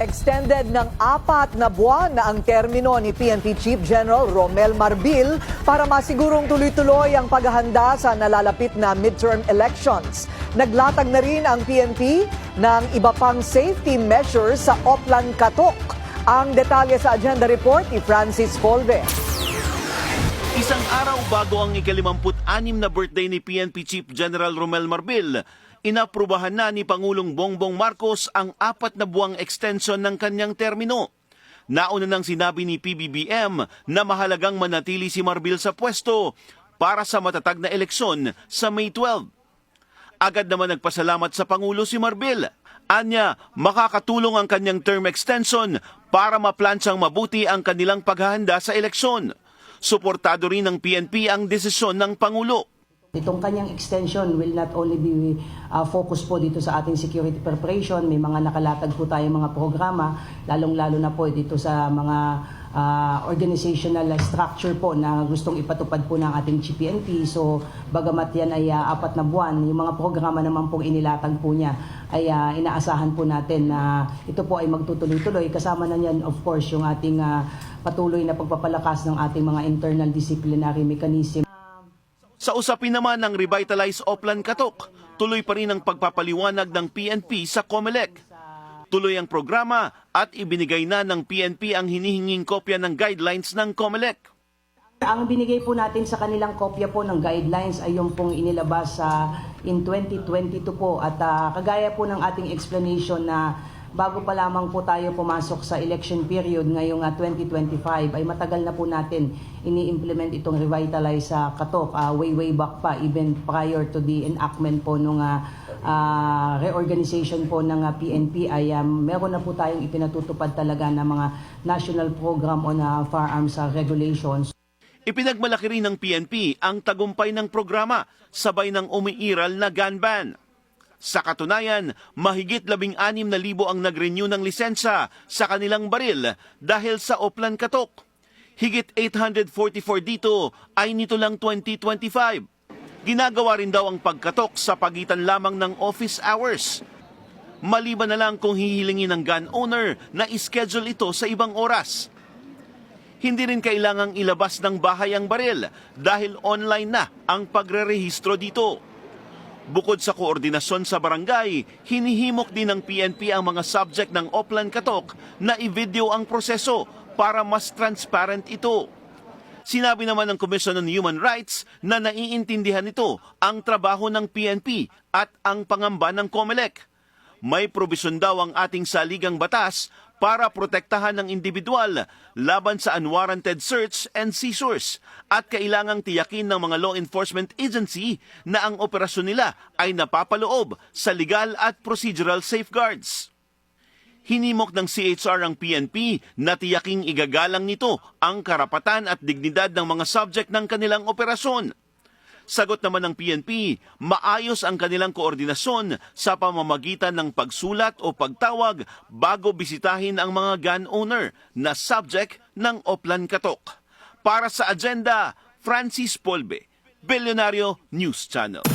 Extended ng 4 na buwan na ang termino ni PNP Chief General Romel Marbil para masigurong tuloy-tuloy ang paghahanda sa nalalapit na midterm elections. Naglatag na rin ang PNP ng iba pang safety measures sa Oplan Katok. Ang detalye sa agenda report ni Francis Polve. Isang araw bago ang ika-56 na birthday ni PNP Chief General Romel Marbil, inaprubahan na ni Pangulong Bongbong Marcos ang 4 na buwang extension ng kanyang termino. Nauna nang sinabi ni PBBM na mahalagang manatili si Marbil sa pwesto para sa matatag na eleksyon sa May 12. Agad naman nagpasalamat sa Pangulo si Marbil. Anya, makakatulong ang kanyang term extension para maplansyang mabuti ang kanilang paghahanda sa eleksyon. Suportado rin ng PNP ang desisyon ng Pangulo. Itong kanyang extension will not only be focus po dito sa ating security preparation, may mga nakalatag po tayong mga programa, lalong-lalo na po dito sa mga organizational structure po na gustong ipatupad po ng ating GPNP. So bagamat yan ay 4 na buwan, yung mga programa naman pong inilatag po niya ay inaasahan po natin na ito po ay magtutuloy-tuloy. Kasama na yan of course yung ating patuloy na pagpapalakas ng ating mga internal disciplinary mechanism. Sa usapin naman ng Revitalize Oplan Katok, tuloy pa rin ang pagpapaliwanag ng PNP sa COMELEC. Tuloy ang programa at ibinigay na ng PNP ang hinihinging kopya ng guidelines ng COMELEC. Ang binigay po natin sa kanilang kopya po ng guidelines ay yung pong inilabas in 2022 po at kagaya po ng ating explanation na bago pa lamang po tayo pumasok sa election period ngayong 2025 ay matagal na po natin ini-implement itong Revitalize Katok way back pa even prior to the enactment po nung reorganization po ng PNP ay meron na po tayong ipinatutupad talaga ng mga national program on firearms regulations. Ipinagmalaki rin ng PNP ang tagumpay ng programa sabay ng umiiral na gun ban. Sa katunayan, mahigit 16,000 ang nag-renew ng lisensya sa kanilang baril dahil sa Oplan Katok. Higit 844 dito ay nito lang 2025. Ginagawa rin daw ang pagkatok sa pagitan lamang ng office hours. Maliban na lang kung hihilingin ng gun owner na ischedule ito sa ibang oras. Hindi rin kailangang ilabas ng bahay ang baril dahil online na ang pagrerehistro dito. Bukod sa koordinasyon sa barangay, hinihimok din ng PNP ang mga subject ng Oplan Katok na i-video ang proseso para mas transparent ito. Sinabi naman ng Commission on Human Rights na naiintindihan nito ang trabaho ng PNP at ang pangamba ng COMELEC. May probisyon daw ang ating saligang batas para protektahan ng individual laban sa unwarranted search and seizures at kailangang tiyakin ng mga law enforcement agency na ang operasyon nila ay napapaloob sa legal at procedural safeguards. Hinimok ng CHR ang PNP na tiyaking igagalang nito ang karapatan at dignidad ng mga subject ng kanilang operasyon. Sagot naman ng PNP, maayos ang kanilang koordinasyon sa pamamagitan ng pagsulat o pagtawag bago bisitahin ang mga gun owner na subject ng Oplan Katok. Para sa agenda, Francis Polve, Billionario News Channel.